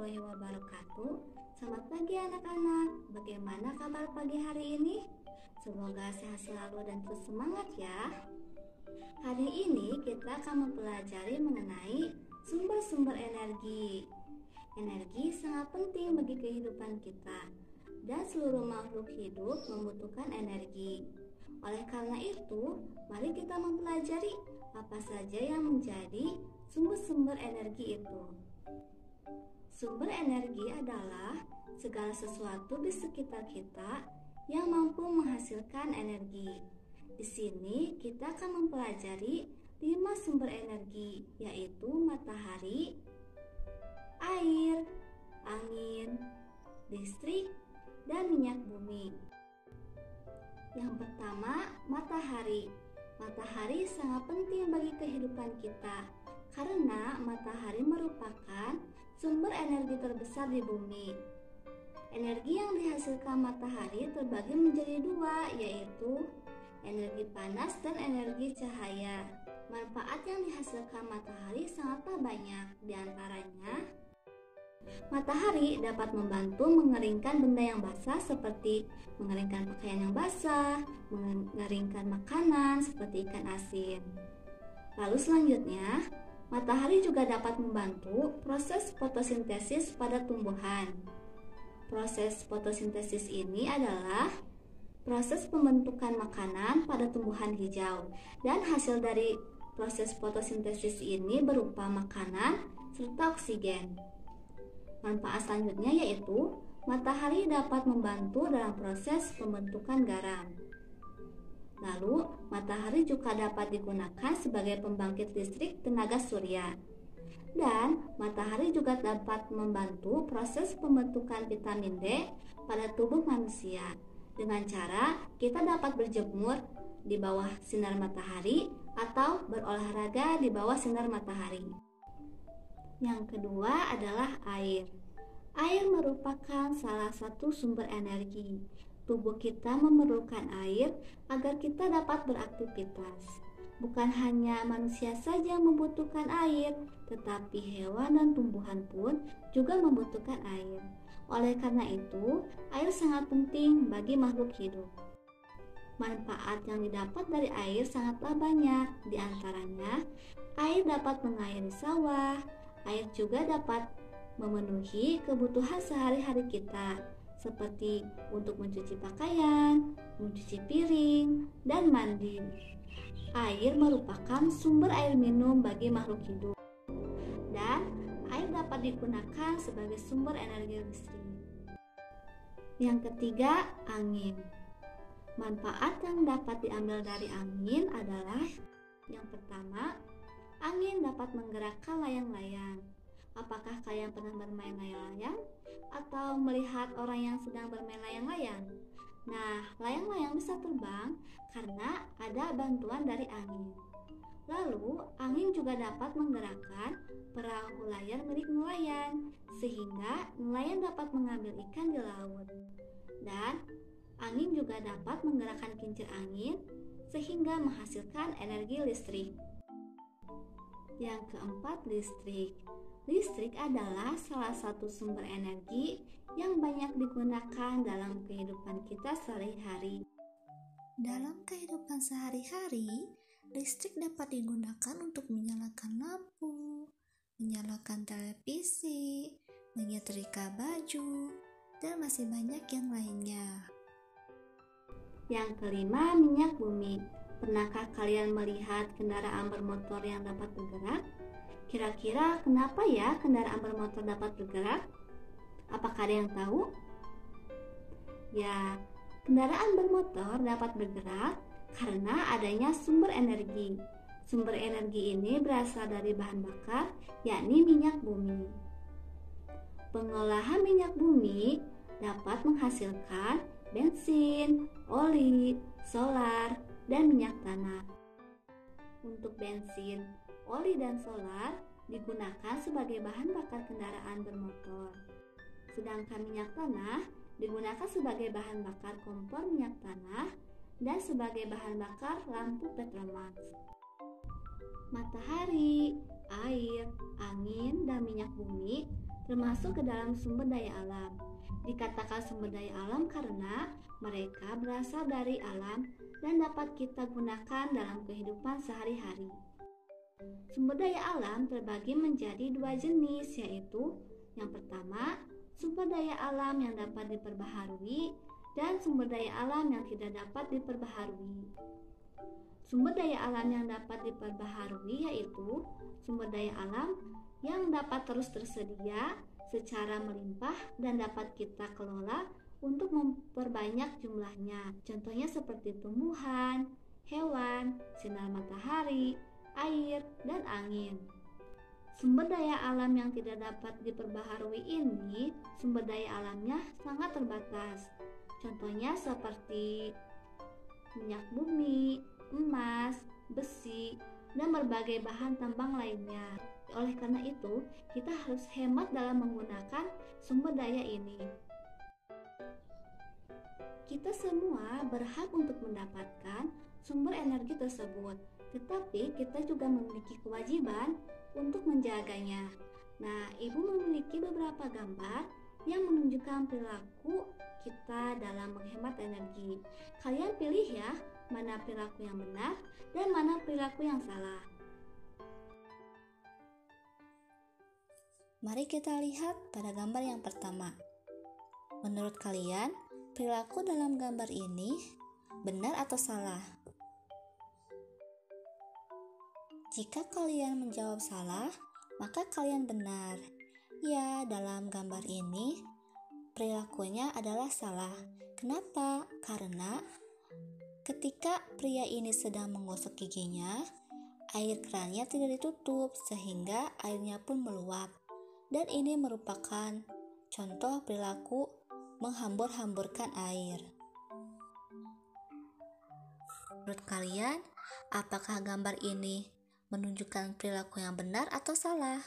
warahmatullahi wabarakatuh. Selamat pagi anak-anak. Bagaimana kabar pagi hari ini? Semoga sehat selalu dan terus semangat ya. Hari ini kita akan mempelajari mengenai sumber-sumber energi. Energi sangat penting bagi kehidupan kita, dan seluruh makhluk hidup membutuhkan energi. Oleh karena itu, mari kita mempelajari apa saja yang menjadi sumber-sumber energi itu. Sumber energi adalah segala sesuatu di sekitar kita yang mampu menghasilkan energi. Di sini kita akan mempelajari 5 sumber energi, yaitu matahari, air, angin, listrik, dan minyak bumi. Yang pertama, matahari. Matahari sangat penting bagi kehidupan kita karena matahari merupakan sumber energi terbesar di bumi. Energi yang dihasilkan matahari terbagi menjadi 2, yaitu energi panas dan energi cahaya. Manfaat yang dihasilkan matahari sangatlah banyak, di antaranya matahari dapat membantu mengeringkan benda yang basah seperti mengeringkan pakaian yang basah, mengeringkan makanan seperti ikan asin. Lalu selanjutnya, matahari juga dapat membantu proses fotosintesis pada tumbuhan. Proses fotosintesis ini adalah proses pembentukan makanan pada tumbuhan hijau, dan hasil dari proses fotosintesis ini berupa makanan serta oksigen. Manfaat selanjutnya yaitu matahari dapat membantu dalam proses pembentukan garam. Lalu, matahari juga dapat digunakan sebagai pembangkit listrik tenaga surya. Dan matahari juga dapat membantu proses pembentukan vitamin D pada tubuh manusia. Dengan cara kita dapat berjemur di bawah sinar matahari atau berolahraga di bawah sinar matahari. Yang kedua adalah air. Air merupakan salah satu sumber energi. Tubuh kita memerlukan air agar kita dapat beraktivitas. Bukan hanya manusia saja yang membutuhkan air, tetapi hewan dan tumbuhan pun juga membutuhkan air. Oleh karena itu, air sangat penting bagi makhluk hidup. Manfaat yang didapat dari air sangatlah banyak. Di antaranya, air dapat mengairi sawah. Air juga dapat memenuhi kebutuhan sehari-hari kita, seperti untuk mencuci pakaian, mencuci piring, dan mandi. Air merupakan sumber air minum bagi makhluk hidup, dan air dapat digunakan sebagai sumber energi listrik. Yang ketiga, angin. Manfaat yang dapat diambil dari angin adalah yang pertama, angin dapat menggerakkan layang-layang. Apakah kalian pernah bermain layang-layang atau melihat orang yang sedang bermain layang-layang? Nah, layang-layang bisa terbang karena ada bantuan dari angin. Lalu, angin juga dapat menggerakkan perahu layar milik nelayan, sehingga nelayan dapat mengambil ikan di laut. Dan angin juga dapat menggerakkan kincir angin, sehingga menghasilkan energi listrik. Yang keempat, listrik. Listrik adalah salah satu sumber energi yang banyak digunakan dalam kehidupan kita sehari-hari. Dalam kehidupan sehari-hari, listrik dapat digunakan untuk menyalakan lampu, menyalakan televisi, menyetrika baju, dan masih banyak yang lainnya. Yang kelima, minyak bumi. Pernahkah kalian melihat kendaraan bermotor yang dapat bergerak? Kira-kira kenapa ya kendaraan bermotor dapat bergerak? Apakah ada yang tahu? Ya, kendaraan bermotor dapat bergerak karena adanya sumber energi. Sumber energi ini berasal dari bahan bakar, yakni minyak bumi. Pengolahan minyak bumi dapat menghasilkan bensin, oli, solar, dan minyak tanah. Untuk bensin, oli, dan solar digunakan sebagai bahan bakar kendaraan bermotor. Sedangkan minyak tanah digunakan sebagai bahan bakar kompor minyak tanah dan sebagai bahan bakar lampu petromax. Matahari, air, angin, dan minyak bumi termasuk ke dalam sumber daya alam. Dikatakan sumber daya alam karena mereka berasal dari alam dan dapat kita gunakan dalam kehidupan sehari-hari. Sumber daya alam terbagi menjadi dua jenis, yaitu yang pertama, sumber daya alam yang dapat diperbaharui dan sumber daya alam yang tidak dapat diperbaharui. Sumber daya alam yang dapat diperbaharui yaitu sumber daya alam yang dapat terus tersedia secara melimpah dan dapat kita kelola untuk memperbanyak jumlahnya. Contohnya seperti tumbuhan, hewan, sinar matahari, air, dan angin. Sumber daya alam yang tidak dapat diperbaharui ini, sumber daya alamnya sangat terbatas. Contohnya seperti minyak bumi, emas, besi, dan berbagai bahan tambang lainnya. Oleh karena itu, kita harus hemat dalam menggunakan sumber daya ini. Kita semua berhak untuk mendapatkan sumber energi tersebut, tetapi kita juga memiliki kewajiban untuk menjaganya. Nah, Ibu memiliki beberapa gambar yang menunjukkan perilaku kita dalam menghemat energi. Kalian pilih ya, mana perilaku yang benar dan mana perilaku yang salah. Mari kita lihat pada gambar yang pertama. Menurut kalian, perilaku dalam gambar ini benar atau salah? Jika kalian menjawab salah, maka kalian benar. Ya, dalam gambar ini perilakunya adalah salah. Kenapa? Karena ketika pria ini sedang menggosok giginya, air kerannya tidak ditutup sehingga airnya pun meluap. Dan ini merupakan contoh perilaku menghambur-hamburkan air. Menurut kalian, apakah gambar ini menunjukkan perilaku yang benar atau salah?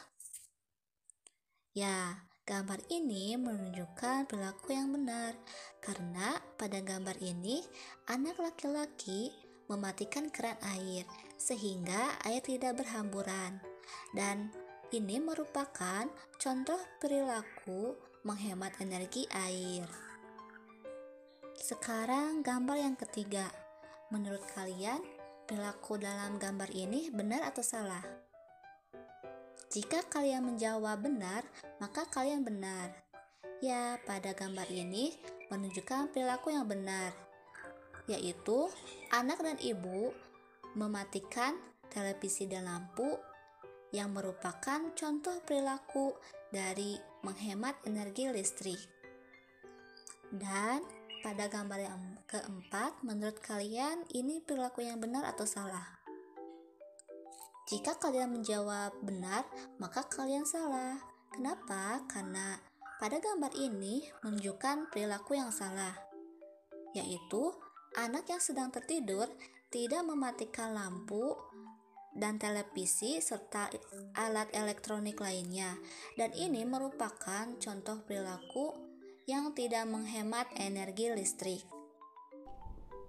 Ya, gambar ini menunjukkan perilaku yang benar karena pada gambar ini anak laki-laki mematikan keran air sehingga air tidak berhamburan, dan ini merupakan contoh perilaku menghemat energi air. Sekarang gambar yang ketiga. Menurut kalian, perilaku dalam gambar ini benar atau salah? Jika kalian menjawab benar, maka kalian benar. Ya, pada gambar ini menunjukkan perilaku yang benar, yaitu anak dan ibu mematikan televisi dan lampu yang merupakan contoh perilaku dari menghemat energi listrik. Dan pada gambar yang keempat, menurut kalian ini perilaku yang benar atau salah? Jika kalian menjawab benar, maka kalian salah. Kenapa? Karena pada gambar ini menunjukkan perilaku yang salah, yaitu anak yang sedang tertidur tidak mematikan lampu dan televisi serta alat elektronik lainnya, dan ini merupakan contoh perilaku yang tidak menghemat energi listrik.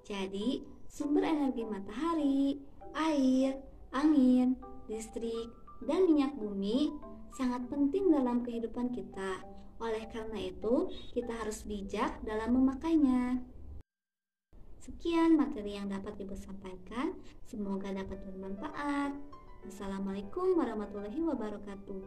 Jadi, sumber energi matahari, air, angin, listrik, dan minyak bumi sangat penting dalam kehidupan kita. Oleh karena itu, kita harus bijak dalam memakainya. Sekian materi yang dapat Ibu sampaikan, semoga dapat bermanfaat. Wassalamualaikum warahmatullahi wabarakatuh.